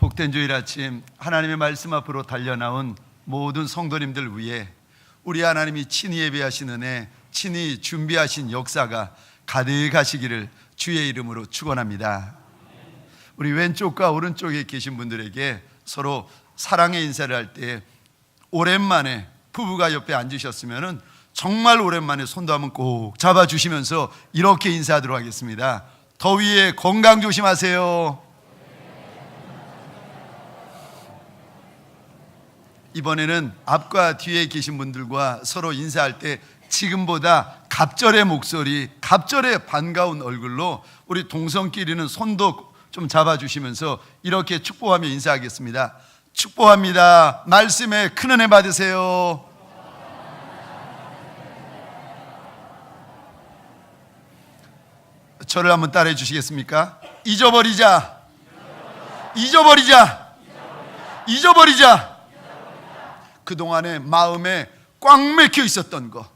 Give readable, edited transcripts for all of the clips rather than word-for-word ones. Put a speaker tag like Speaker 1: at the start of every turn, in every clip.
Speaker 1: 복된 주일 아침 하나님의 말씀 앞으로 달려나온 모든 성도님들 위해 우리 하나님이 친히 예배하신 은혜, 친히 준비하신 역사가 가득하시기를 주의 이름으로 축원합니다. 우리 왼쪽과 오른쪽에 계신 분들에게 서로 사랑의 인사를 할 때 오랜만에 부부가 옆에 앉으셨으면 정말 오랜만에 손도 한번 꼭 잡아주시면서 이렇게 인사하도록 하겠습니다. 더위에 건강 조심하세요. 이번에는 앞과 뒤에 계신 분들과 서로 인사할 때 지금보다 갑절의 목소리, 갑절의 반가운 얼굴로 우리 동성끼리는 손도 좀 잡아주시면서 이렇게 축복하며 인사하겠습니다. 축복합니다. 말씀에 큰 은혜 받으세요. 저를 한번 따라해 주시겠습니까? 잊어버리자. 잊어버리자. 잊어버리자. 그동안에 마음에 꽉 맥혀 있었던 거,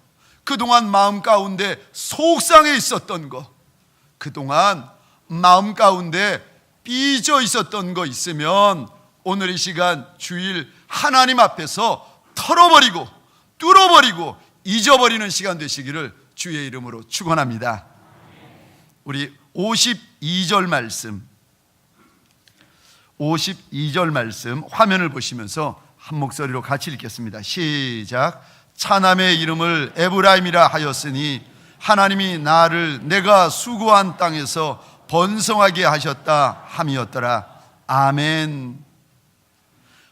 Speaker 1: 그동안 마음 가운데 속상해 있었던 거, 그동안 마음 가운데 삐져 있었던 거 있으면 오늘 이 시간 주일 하나님 앞에서 털어버리고 뚫어버리고 잊어버리는 시간 되시기를 주의 이름으로 축원합니다. 우리 52절 말씀 화면을 보시면서 한 목소리로 같이 읽겠습니다. 시작. 차남의 이름을 에브라임이라 하였으니 하나님이 나를 내가 수고한 땅에서 번성하게 하셨다 함이었더라. 아멘.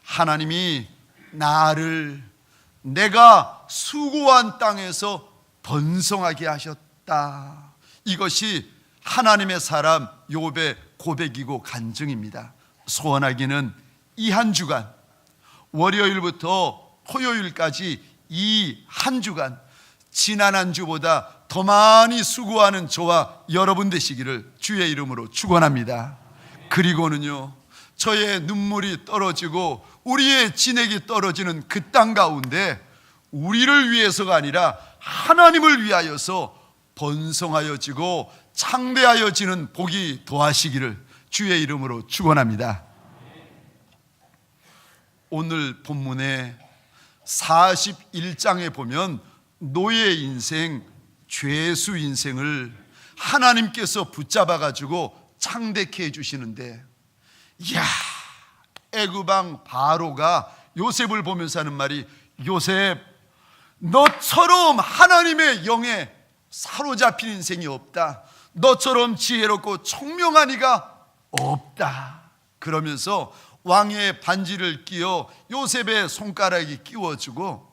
Speaker 1: 하나님이 나를 내가 수고한 땅에서 번성하게 하셨다. 이것이 하나님의 사람 욥의 고백이고 간증입니다. 소원하기는 이 한 주간, 월요일부터 토요일까지 이 한 주간 지난 한 주보다 더 많이 수고하는 저와 여러분 되시기를 주의 이름으로 축원합니다. 그리고는요, 저의 눈물이 떨어지고 우리의 진액이 떨어지는 그 땅 가운데 우리를 위해서가 아니라 하나님을 위하여서 번성하여지고 창대하여지는 복이 더하시기를 주의 이름으로 축원합니다. 오늘 본문의 41장에 보면 노예 인생, 죄수 인생을 하나님께서 붙잡아 가지고 창대케 해주시는데, 이야, 애굽왕 바로가 요셉을 보면서 하는 말이, 요셉, 너처럼 하나님의 영에 사로잡힌 인생이 없다. 너처럼 지혜롭고 총명한 이가 없다. 그러면서 왕의 반지를 끼워 요셉의 손가락에 끼워주고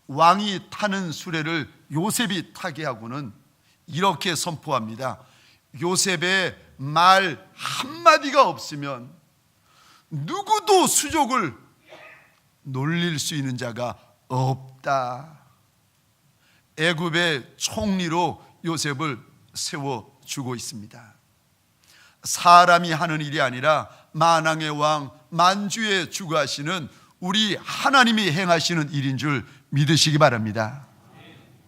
Speaker 1: 왕이 타는 수레를 요셉이 타게 하고는 이렇게 선포합니다. 요셉의 말 한마디가 없으면 누구도 수족을 놀릴 수 있는 자가 없다. 애굽의 총리로 요셉을 세워주고 있습니다. 사람이 하는 일이 아니라 만왕의 왕, 만주의 주가하시는 우리 하나님이 행하시는 일인 줄 믿으시기 바랍니다.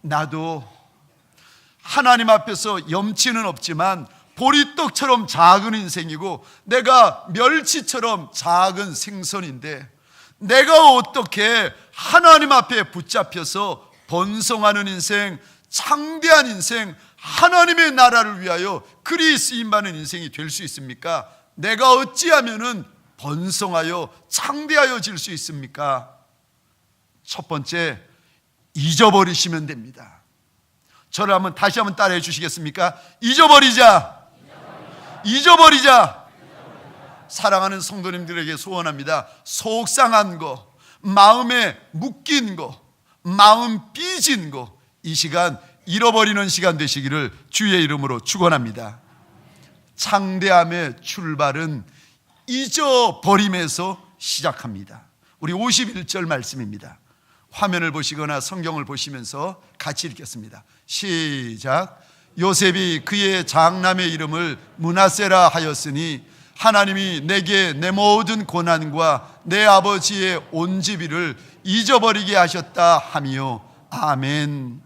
Speaker 1: 나도 하나님 앞에서 염치는 없지만 보리떡처럼 작은 인생이고 내가 멸치처럼 작은 생선인데, 내가 어떻게 하나님 앞에 붙잡혀서 번성하는 인생, 창대한 인생, 하나님의 나라를 위하여 그리 쓰임받는 인생이 될 수 있습니까? 내가 어찌하면은 번성하여 창대하여질 수 있습니까? 첫 번째, 잊어버리시면 됩니다. 저를 다시 한번 따라해 주시겠습니까? 잊어버리자. 잊어버리자. 사랑하는 성도님들에게 소원합니다. 속상한 거, 마음에 묶인 거, 마음 삐진 거, 이 시간 잃어버리는 시간 되시기를 주의 이름으로 축원합니다. 창대함의 출발은 잊어버림에서 시작합니다. 우리 51절 말씀입니다. 화면을 보시거나 성경을 보시면서 같이 읽겠습니다. 시작. 요셉이 그의 장남의 이름을 므낫세라 하였으니 하나님이 내게 내 모든 고난과 내 아버지의 온 집이를 잊어버리게 하셨다 하미요. 아멘.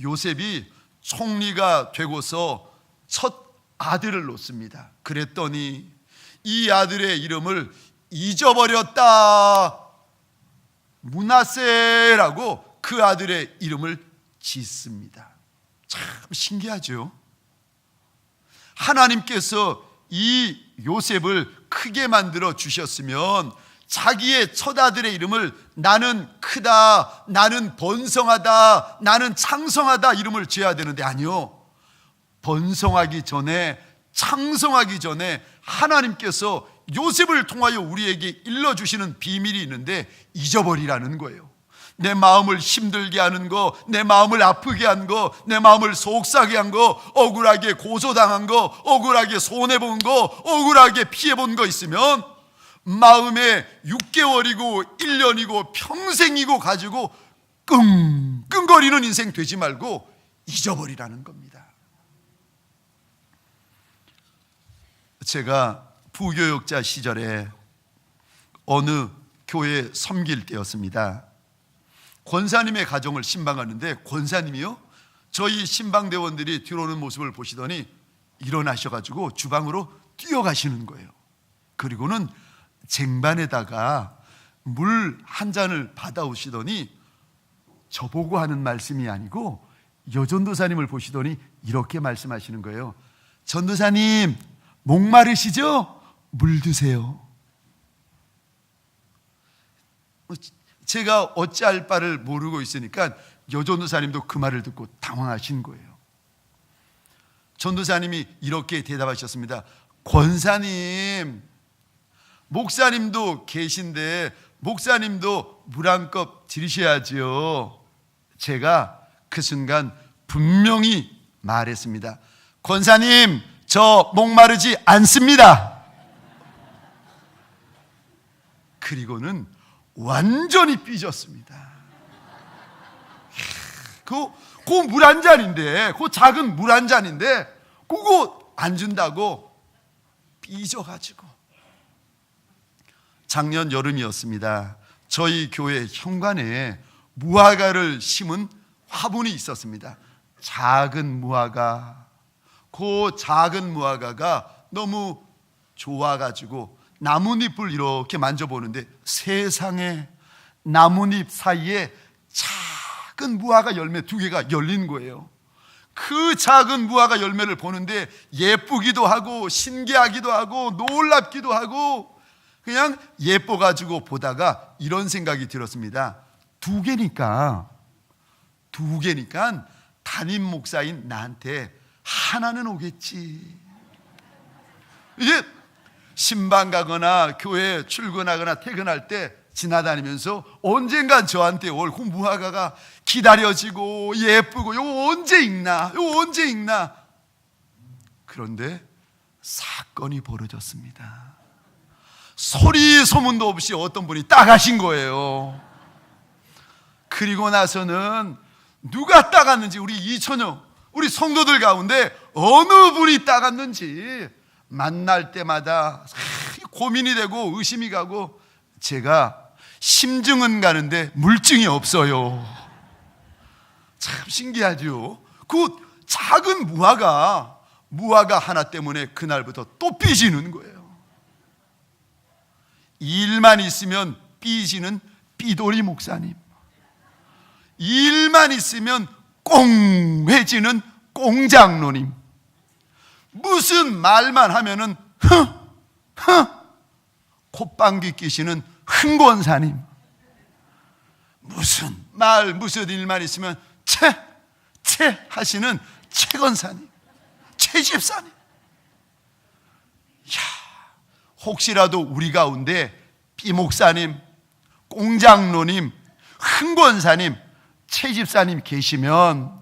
Speaker 1: 요셉이 총리가 되고서 첫 아들을 놓습니다. 그랬더니 이 아들의 이름을 잊어버렸다. 므낫세라고 그 아들의 이름을 짓습니다. 참 신기하죠? 하나님께서 이 요셉을 크게 만들어 주셨으면 자기의 첫 아들의 이름을 나는 크다, 나는 번성하다, 나는 창성하다 이름을 지어야 되는데 아니요. 번성하기 전에, 창성하기 전에 하나님께서 요셉을 통하여 우리에게 일러주시는 비밀이 있는데 잊어버리라는 거예요. 내 마음을 힘들게 하는 거, 내 마음을 아프게 한 거, 내 마음을 속상하게 한 거, 억울하게 고소당한 거, 억울하게 손해본 거, 억울하게 피해본 거 있으면 마음에 6개월이고 1년이고 평생이고 가지고 끙끙거리는 인생 되지 말고 잊어버리라는 겁니다. 제가 부교육자 시절에 어느 교회 섬길 때였습니다. 권사님의 가정을 신방하는데 권사님이요, 저희 신방대원들이 들어오는 모습을 보시더니 일어나셔가지고 주방으로 뛰어가시는 거예요. 그리고는 쟁반에다가 물 한 잔을 받아오시더니 저보고 하는 말씀이 아니고 여전도사님을 보시더니 이렇게 말씀하시는 거예요. 전도사님 목마르시죠? 물 드세요. 제가 어찌할 바를 모르고 있으니까 여전도사님도 그 말을 듣고 당황하신 거예요. 전도사님이 이렇게 대답하셨습니다. 권사님, 목사님도 계신데 목사님도 물 한 컵 드리셔야지요. 제가 그 순간 분명히 말했습니다. 권사님, 저 목마르지 않습니다. 그리고는 완전히 삐졌습니다. 그 물 한 잔인데, 그 작은 물 한 잔인데 그거 안 준다고 삐져가지고. 작년 여름이었습니다. 저희 교회 현관에 무화과를 심은 화분이 있었습니다. 작은 무화과. 그 작은 무화과가 너무 좋아가지고 나뭇잎을 이렇게 만져보는데 세상에 나뭇잎 사이에 작은 무화과 열매 2개가 열린 거예요. 그 작은 무화과 열매를 보는데 예쁘기도 하고 신기하기도 하고 놀랍기도 하고 그냥 예뻐가지고 보다가 이런 생각이 들었습니다. 2개니까 담임 목사인 나한테 하나는 오겠지. 이제 신방 가거나 교회 출근하거나 퇴근할 때 지나다니면서 언젠간 저한테 올 그 무화과가 기다려지고 예쁘고 요 언제 익나. 그런데 사건이 벌어졌습니다. 소리 소문도 없이 어떤 분이 따가신 거예요. 그리고 나서는 누가 따갔는지 우리 이천영, 우리 성도들 가운데 어느 분이 따갔는지 만날 때마다 고민이 되고 의심이 가고 제가 심증은 가는데 물증이 없어요. 참 신기하죠. 그 작은 무화과 하나 때문에 그날부터 또 삐지는 거예요. 일만 있으면 삐지는 삐돌이 목사님, 일만 있으면 꽁해지는 꽁장로님, 무슨 말만 하면은 콧방귀 끼시는 흥권사님, 무슨 일만 있으면 채 하시는 최건사님, 최집사님. 혹시라도 우리 가운데 삐목사님, 꽁장로님, 흥권사님, 최집사님 계시면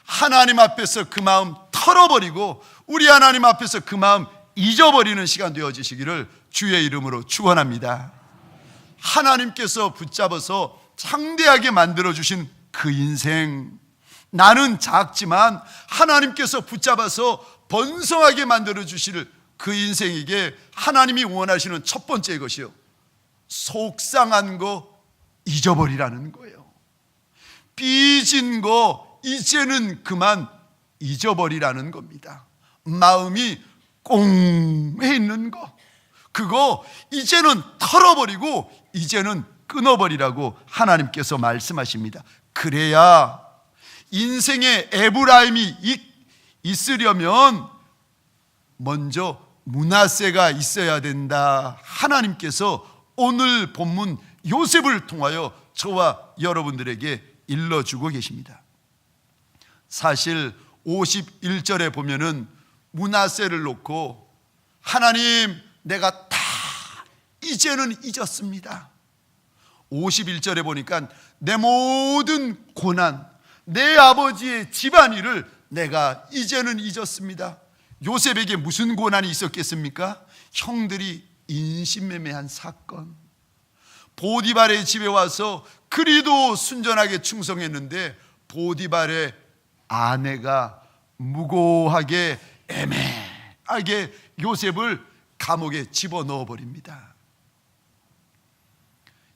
Speaker 1: 하나님 앞에서 그 마음 털어버리고 우리 하나님 앞에서 그 마음 잊어버리는 시간 되어지시기를 주의 이름으로 축원합니다. 하나님께서 붙잡아서 창대하게 만들어주신 그 인생, 나는 작지만 하나님께서 붙잡아서 번성하게 만들어주실 그 인생에게 하나님이 원하시는 첫 번째 것이요, 속상한 거 잊어버리라는 거예요. 삐진 거 이제는 그만 잊어버리라는 겁니다. 마음이 꽁해 있는 거, 그거 이제는 털어버리고 이제는 끊어버리라고 하나님께서 말씀하십니다. 그래야 인생의 에브라임이 있으려면 먼저 므낫세가 있어야 된다. 하나님께서 오늘 본문 요셉을 통하여 저와 여러분들에게 일러주고 계십니다. 사실 51절에 보면은 므낫세를 놓고 하나님, 내가 다 이제는 잊었습니다. 51절에 보니까 내 모든 고난, 내 아버지의 집안일을 내가 이제는 잊었습니다. 요셉에게 무슨 고난이 있었겠습니까? 형들이 인신매매한 사건. 보디발의 집에 와서 그리도 순전하게 충성했는데 보디발의 아내가 무고하게 애매하게 요셉을 감옥에 집어넣어 버립니다.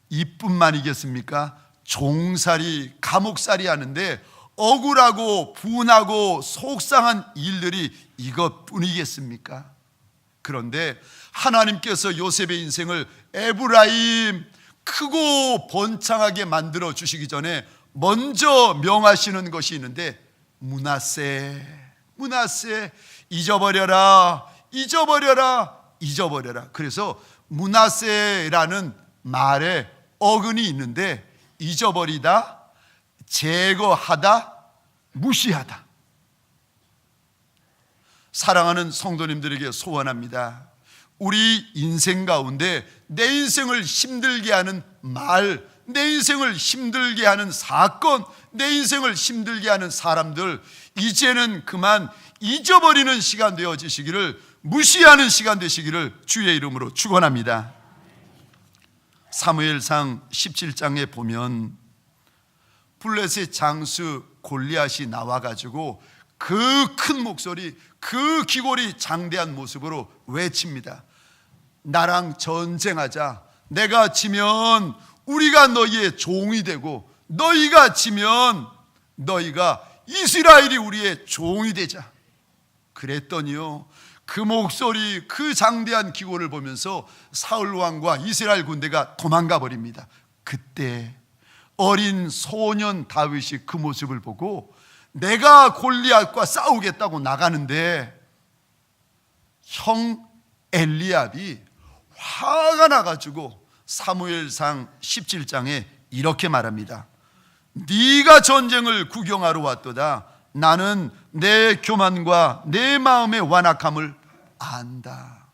Speaker 1: 이뿐만이겠습니까? 종살이, 감옥살이 하는데 억울하고 분하고 속상한 일들이 이것뿐이겠습니까? 그런데 하나님께서 요셉의 인생을 에브라임, 크고 번창하게 만들어 주시기 전에 먼저 명하시는 것이 있는데, 므낫세, 므낫세, 잊어버려라, 잊어버려라, 잊어버려라. 그래서 므낫세라는 말에 어근이 있는데, 잊어버리다, 제거하다, 무시하다. 사랑하는 성도님들에게 소원합니다. 우리 인생 가운데 내 인생을 힘들게 하는 말, 내 인생을 힘들게 하는 사건, 내 인생을 힘들게 하는 사람들, 이제는 그만 잊어버리는 시간 되어지시기를, 무시하는 시간 되시기를 주의 이름으로 축원합니다. 사무엘상 17장에 보면 블레셋 장수 골리앗이 나와가지고 그 큰 목소리, 그 기골이 장대한 모습으로 외칩니다. 나랑 전쟁하자. 내가 지면 우리가 너희의 종이 되고, 너희가 지면 너희가 이스라엘이 우리의 종이 되자. 그랬더니요, 그 목소리, 그 장대한 기골을 보면서 사울 왕과 이스라엘 군대가 도망가 버립니다. 그때 어린 소년 다윗이 그 모습을 보고 내가 골리앗과 싸우겠다고 나가는데 형 엘리압이 화가 나가지고 사무엘상 17장에 이렇게 말합니다. 네가 전쟁을 구경하러 왔도다. 나는 내 교만과 내 마음의 완악함을 안다.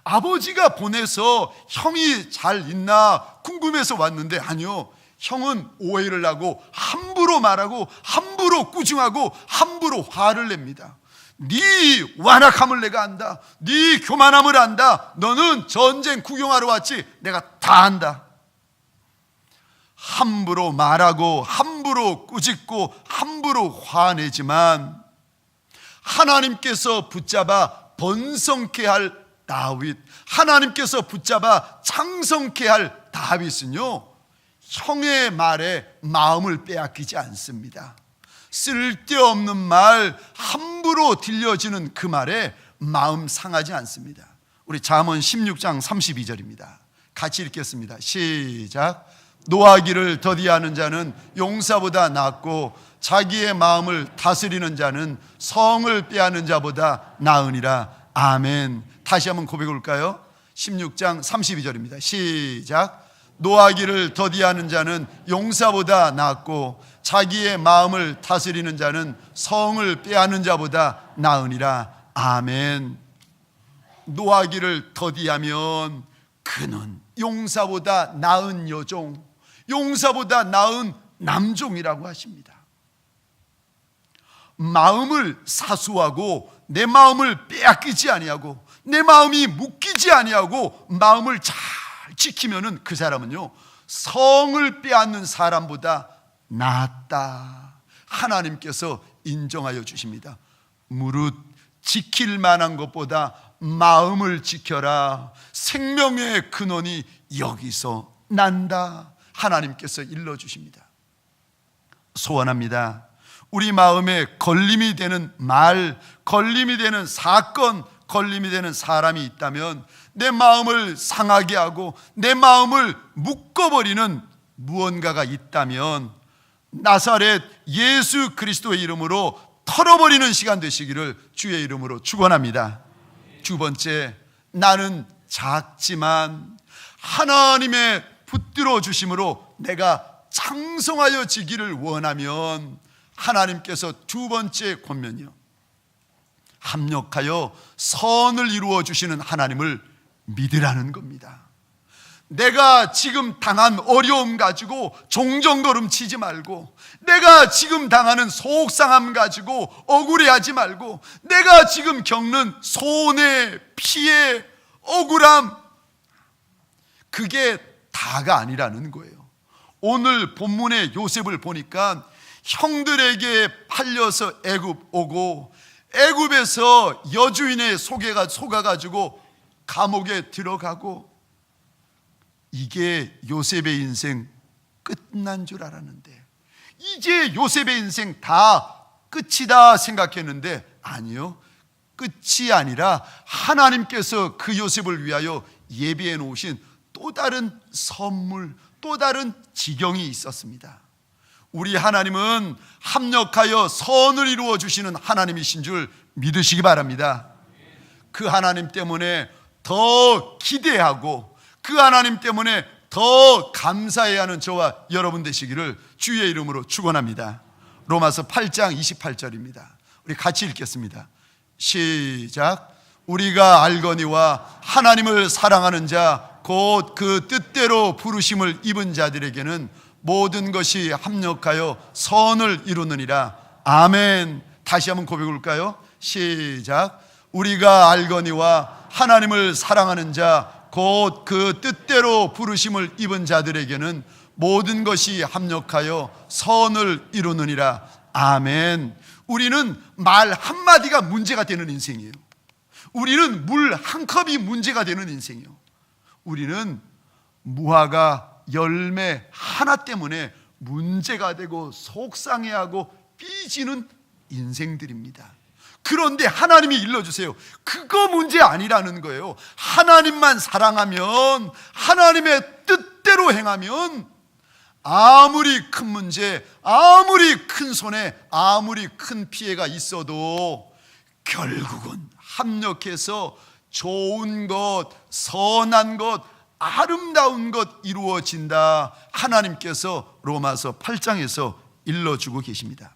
Speaker 1: 아버지가 보내서 형이 잘 있나 궁금해서 왔는데, 아니요, 형은 오해를 하고 함부로 말하고 함부로 꾸중하고 함부로 화를 냅니다. 네 완악함을 내가 안다. 네 교만함을 안다. 너는 전쟁 구경하러 왔지, 내가 다 안다. 함부로 말하고 함부로 꾸짖고 함부로 화내지만 하나님께서 붙잡아 번성케 할 다윗, 하나님께서 붙잡아 창성케 할 다윗은요, 형의 말에 마음을 빼앗기지 않습니다. 쓸데없는 말, 함부로 들려지는 그 말에 마음 상하지 않습니다. 우리 잠언 16장 32절입니다. 같이 읽겠습니다. 시작. 노하기를 더디하는 자는 용사보다 낫고 자기의 마음을 다스리는 자는 성을 빼앗는 자보다 나으니라. 아멘. 다시 한번 고백해 볼까요? 16장 32절입니다. 시작. 노하기를 더디하는 자는 용사보다 낫고 자기의 마음을 다스리는 자는 성을 빼앗는 자보다 나으니라. 아멘. 노하기를 더디하면 그는 용사보다 나은 여종, 용사보다 나은 남종이라고 하십니다. 마음을 사수하고 내 마음을 빼앗기지 아니하고 내 마음이 묶이지 아니하고 마음을 잘 지키면은 그 사람은요, 성을 빼앗는 사람보다 낫다. 하나님께서 인정하여 주십니다. 무릇 지킬 만한 것보다 마음을 지켜라. 생명의 근원이 여기서 난다. 하나님께서 일러주십니다. 소원합니다. 우리 마음에 걸림이 되는 말, 걸림이 되는 사건, 걸림이 되는 사람이 있다면, 내 마음을 상하게 하고 내 마음을 묶어버리는 무언가가 있다면 나사렛 예수 그리스도의 이름으로 털어버리는 시간 되시기를 주의 이름으로 축원합니다. 두 번째, 나는 작지만 하나님의 붙들어 주심으로 내가 장성하여 지기를 원하면, 하나님께서 두 번째 권면이요, 합력하여 선을 이루어 주시는 하나님을 믿으라는 겁니다. 내가 지금 당한 어려움 가지고 종정걸음 치지 말고, 내가 지금 당하는 속상함 가지고 억울해하지 말고, 내가 지금 겪는 손해, 피해, 억울함, 그게 다가 아니라는 거예요. 오늘 본문의 요셉을 보니까 형들에게 팔려서 애굽 오고, 애굽에서 여주인의 속아가지고 감옥에 들어가고, 이게 요셉의 인생 끝난 줄 알았는데, 이제 요셉의 인생 다 끝이다 생각했는데, 아니요, 끝이 아니라 하나님께서 그 요셉을 위하여 예비해 놓으신 또 다른 선물, 또 다른 지경이 있었습니다. 우리 하나님은 합력하여 선을 이루어 주시는 하나님이신 줄 믿으시기 바랍니다. 그 하나님 때문에 더 기대하고 그 하나님 때문에 더 감사해야 하는 저와 여러분 되시기를 주의 이름으로 축원합니다. 로마서 8장 28절입니다. 우리 같이 읽겠습니다. 시작. 우리가 알거니와 하나님을 사랑하는 자 곧 그 뜻대로 부르심을 입은 자들에게는 모든 것이 합력하여 선을 이루느니라. 아멘. 다시 한번 고백해 볼까요? 시작. 우리가 알거니와 하나님을 사랑하는 자 곧 그 뜻대로 부르심을 입은 자들에게는 모든 것이 합력하여 선을 이루느니라. 아멘. 우리는 말 한마디가 문제가 되는 인생이에요. 우리는 물 한 컵이 문제가 되는 인생이에요. 우리는 무화과 열매 하나 때문에 문제가 되고 속상해하고 삐지는 인생들입니다. 그런데 하나님이 일러주세요. 그거 문제 아니라는 거예요. 하나님만 사랑하면, 하나님의 뜻대로 행하면, 아무리 큰 문제, 아무리 큰 손해, 아무리 큰 피해가 있어도 결국은 합력해서 좋은 것, 선한 것, 아름다운 것 이루어진다. 하나님께서 로마서 8장에서 일러주고 계십니다.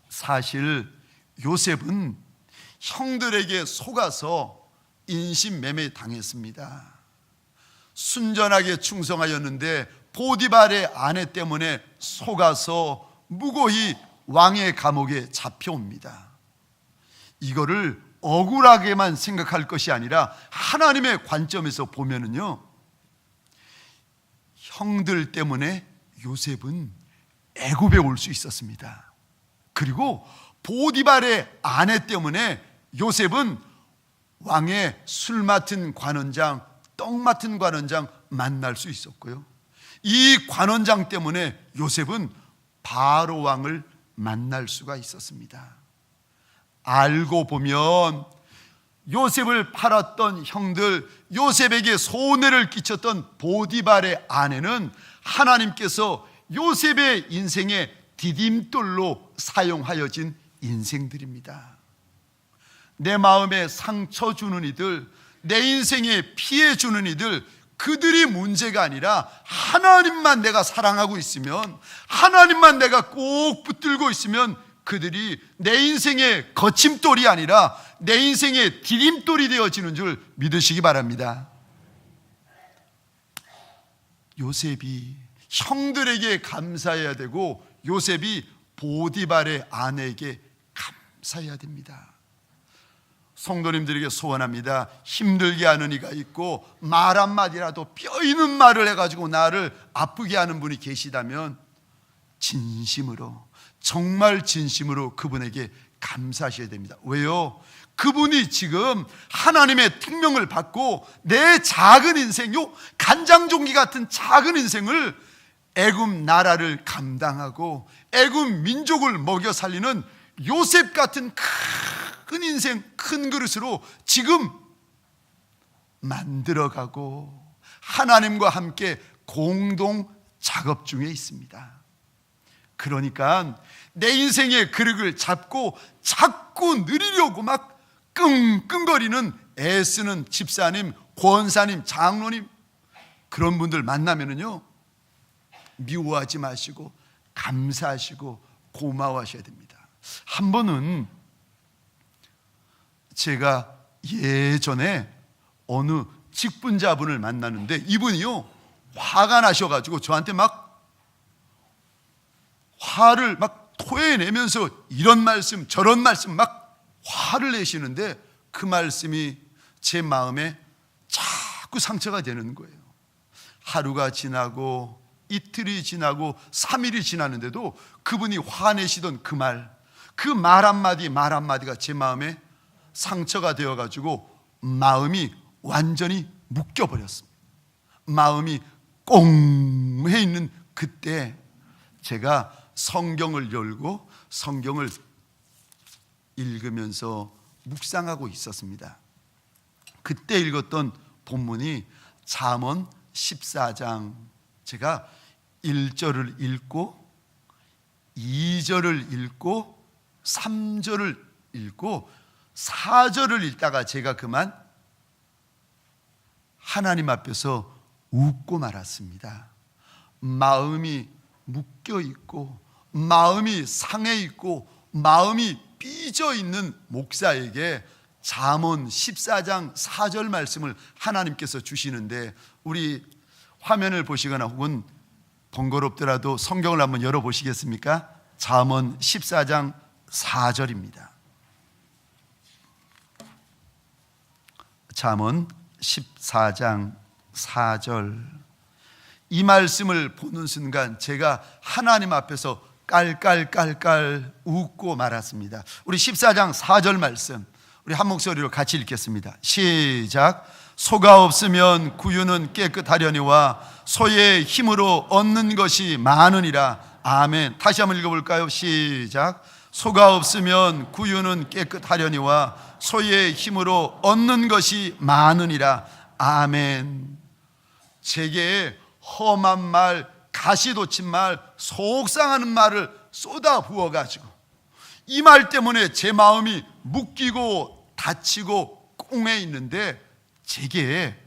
Speaker 1: 사실 요셉은 형들에게 속아서 인신매매 당했습니다. 순전하게 충성하였는데 보디발의 아내 때문에 속아서 무고히 왕의 감옥에 잡혀옵니다. 이거를 억울하게만 생각할 것이 아니라 하나님의 관점에서 보면은요, 형들 때문에 요셉은 애굽에 올 수 있었습니다. 그리고 보디발의 아내 때문에 요셉은 왕의 술 맡은 관원장, 떡 맡은 관원장 만날 수 있었고요, 이 관원장 때문에 요셉은 바로 왕을 만날 수가 있었습니다. 알고 보면 요셉을 팔았던 형들, 요셉에게 손해를 끼쳤던 보디발의 아내는 하나님께서 요셉의 인생의 디딤돌로 사용하여진 인생들입니다. 내 마음에 상처 주는 이들, 내 인생에 피해 주는 이들, 그들이 문제가 아니라 하나님만 내가 사랑하고 있으면, 하나님만 내가 꼭 붙들고 있으면 그들이 내 인생의 거침돌이 아니라 내 인생의 디딤돌이 되어지는 줄 믿으시기 바랍니다. 요셉이 형들에게 감사해야 되고 요셉이 보디발의 아내에게 감사해야 됩니다. 성도님들에게 소원합니다. 힘들게 하는 이가 있고 말 한마디라도 뼈 있는 말을 해가지고 나를 아프게 하는 분이 계시다면 진심으로, 정말 진심으로 그분에게 감사하셔야 됩니다. 왜요? 그분이 지금 하나님의 특명을 받고 내 작은 인생, 요 간장종기 같은 작은 인생을 애굽 나라를 감당하고 애굽 민족을 먹여 살리는 요셉 같은 작은 인생 큰 그릇으로 지금 만들어가고 하나님과 함께 공동 작업 중에 있습니다. 그러니까 내 인생의 그릇을 잡고 자꾸 누리려고 막 끙끙거리는 애쓰는 집사님, 권사님, 장로님, 그런 분들 만나면은요, 미워하지 마시고 감사하시고 고마워하셔야 됩니다. 한 번은 제가 예전에 어느 직분자분을 만났는데 이분이요, 화가 나셔가지고 저한테 막 화를 막 토해내면서 이런 말씀 저런 말씀 막 화를 내시는데 그 말씀이 제 마음에 자꾸 상처가 되는 거예요. 하루가 지나고 이틀이 지나고 3일이 지났는데도 그분이 화내시던 그 말 한마디가 제 마음에 상처가 되어가지고 마음이 완전히 묶여버렸습니다. 마음이 꽁해 있는 그때 제가 성경을 열고 성경을 읽으면서 묵상하고 있었습니다. 그때 읽었던 본문이 잠언 14장, 제가 1절을 읽고 2절을 읽고 3절을 읽고 4절을 읽다가 제가 그만 하나님 앞에서 웃고 말았습니다. 마음이 묶여 있고 마음이 상해 있고 마음이 삐져 있는 목사에게 잠언 14장 4절 말씀을 하나님께서 주시는데, 우리 화면을 보시거나 혹은 번거롭더라도 성경을 한번 열어보시겠습니까? 잠언 14장 4절입니다. 잠언 14장 4절, 이 말씀을 보는 순간 제가 하나님 앞에서 깔깔깔깔 웃고 말았습니다. 우리 14장 4절 말씀 우리 한 목소리로 같이 읽겠습니다. 시작. 소가 없으면 구유는 깨끗하려니와 소의 힘으로 얻는 것이 많으니라. 아멘. 다시 한번 읽어볼까요? 시작. 소가 없으면 구유는 깨끗하려니와 소의 힘으로 얻는 것이 많으니라. 아멘. 제게 험한 말, 가시돋친 말, 속상하는 말을 쏟아 부어가지고 이 말 때문에 제 마음이 묶이고 다치고 꽁해 있는데, 제게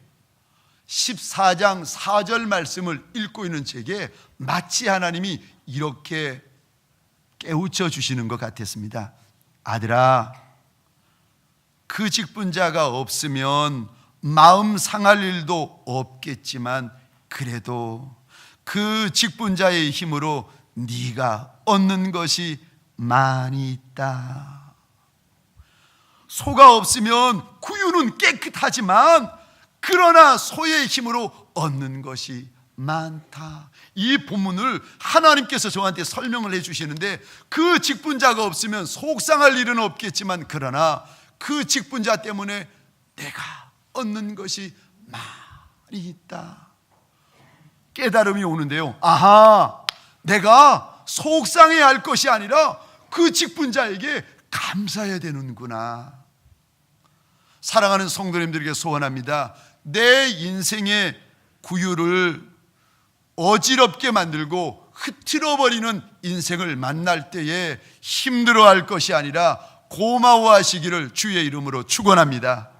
Speaker 1: 14장 4절 말씀을 읽고 있는 제게 마치 하나님이 이렇게 깨우쳐 주시는 것 같았습니다. 아들아, 그 직분자가 없으면 마음 상할 일도 없겠지만 그래도 그 직분자의 힘으로 네가 얻는 것이 많이 있다. 소가 없으면 구유는 깨끗하지만 그러나 소의 힘으로 얻는 것이 많다. 이 본문을 하나님께서 저한테 설명을 해주시는데, 그 직분자가 없으면 속상할 일은 없겠지만 그러나 그 직분자 때문에 내가 얻는 것이 많이 있다. 깨달음이 오는데요, 아하, 내가 속상해야 할 것이 아니라 그 직분자에게 감사해야 되는구나. 사랑하는 성도님들에게 소원합니다. 내 인생의 구유를 어지럽게 만들고 흐트러버리는 인생을 만날 때에 힘들어할 것이 아니라 고마워하시기를 주의 이름으로 축원합니다.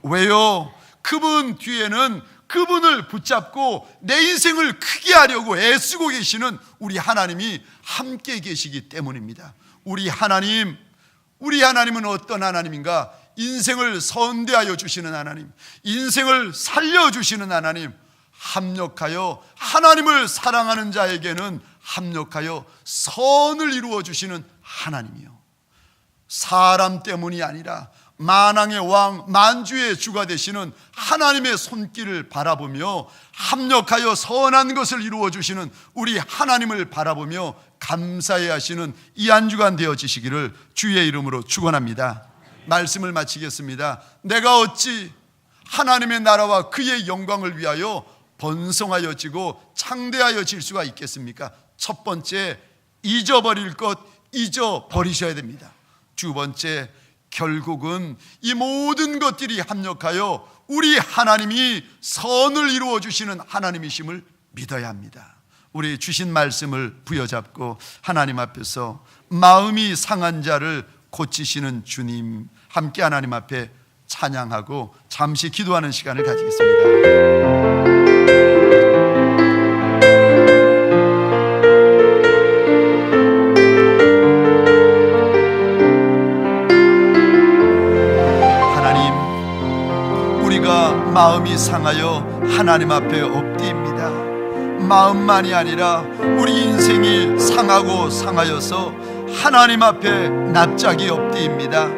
Speaker 1: 왜요? 그분 뒤에는 그분을 붙잡고 내 인생을 크게 하려고 애쓰고 계시는 우리 하나님이 함께 계시기 때문입니다. 우리 하나님은 어떤 하나님인가? 인생을 선대하여 주시는 하나님, 인생을 살려주시는 하나님, 합력하여 하나님을 사랑하는 자에게는 합력하여 선을 이루어 주시는 하나님이요, 사람 때문이 아니라 만왕의 왕, 만주의 주가 되시는 하나님의 손길을 바라보며 합력하여 선한 것을 이루어 주시는 우리 하나님을 바라보며 감사해 하시는 이 한 주간 되어지시기를 주의 이름으로 축원합니다. 말씀을 마치겠습니다. 내가 어찌 하나님의 나라와 그의 영광을 위하여 번성하여지고 창대하여질 수가 있겠습니까? 첫 번째, 잊어버릴 것 잊어버리셔야 됩니다. 두 번째, 결국은 이 모든 것들이 합력하여 우리 하나님이 선을 이루어 주시는 하나님이심을 믿어야 합니다. 우리 주신 말씀을 부여잡고 하나님 앞에서 마음이 상한 자를 고치시는 주님, 함께 하나님 앞에 찬양하고 잠시 기도하는 시간을 가지겠습니다. 마음이 상하여 하나님 앞에 엎드립니다. 마음만이 아니라 우리 인생이 상하고 상하여서 하나님 앞에 납작이 엎드립니다.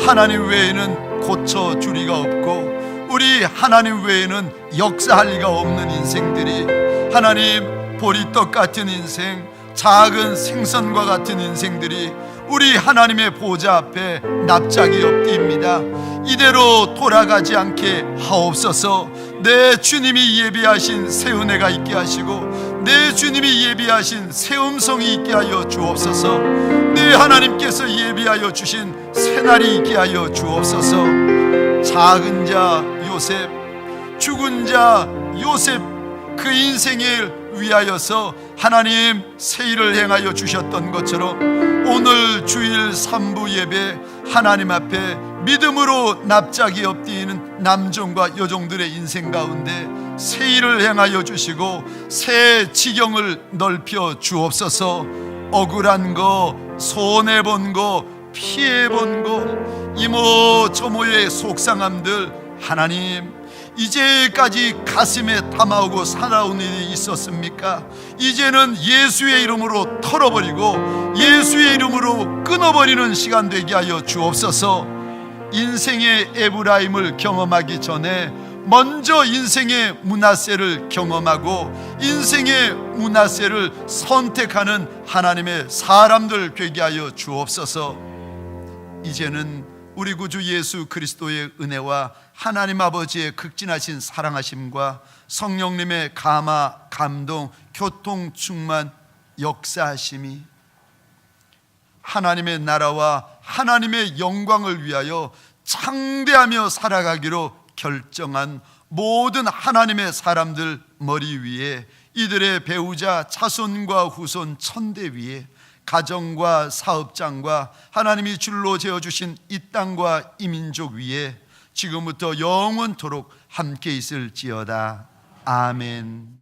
Speaker 1: 하나님 외에는 고쳐줄 리가 없고 우리 하나님 외에는 역사할 리가 없는 인생들이, 하나님 보리떡 같은 인생, 작은 생선과 같은 인생들이 우리 하나님의 보좌 앞에 납작이 엎드립니다. 이대로 돌아가지 않게 하옵소서. 내 주님이 예비하신 새 은혜가 있게 하시고 내 주님이 예비하신 새 음성이 있게 하여 주옵소서. 내 하나님께서 예비하여 주신 새 날이 있게 하여 주옵소서. 작은 자 요셉, 죽은 자 요셉, 그 인생을 위하여서 하나님 새 일을 행하여 주셨던 것처럼 오늘 주일 3부 예배 하나님 앞에 믿음으로 납작이 엎드리는 남종과 여종들의 인생 가운데 새 일을 행하여 주시고 새 지경을 넓혀 주옵소서. 억울한 거, 손해본 거, 피해본 거, 이모저모의 속상함들, 하나님 이제까지 가슴에 담아오고 살아온 일이 있었습니까? 이제는 예수의 이름으로 털어버리고 예수의 이름으로 끊어버리는 시간 되게 하여 주옵소서. 인생의 에브라임을 경험하기 전에 먼저 인생의 므낫세를 경험하고 인생의 므낫세를 선택하는 하나님의 사람들 되게 하여 주옵소서. 이제는 우리 구주 예수 그리스도의 은혜와 하나님 아버지의 극진하신 사랑하심과 성령님의 감화, 감동, 교통, 충만, 역사하심이 하나님의 나라와 하나님의 영광을 위하여 창대하며 살아가기로 결정한 모든 하나님의 사람들 머리 위에, 이들의 배우자 자손과 후손 천대 위에, 가정과 사업장과 하나님이 줄로 재어주신 이 땅과 이 민족 위에 지금부터 영원토록 함께 있을지어다. 아멘.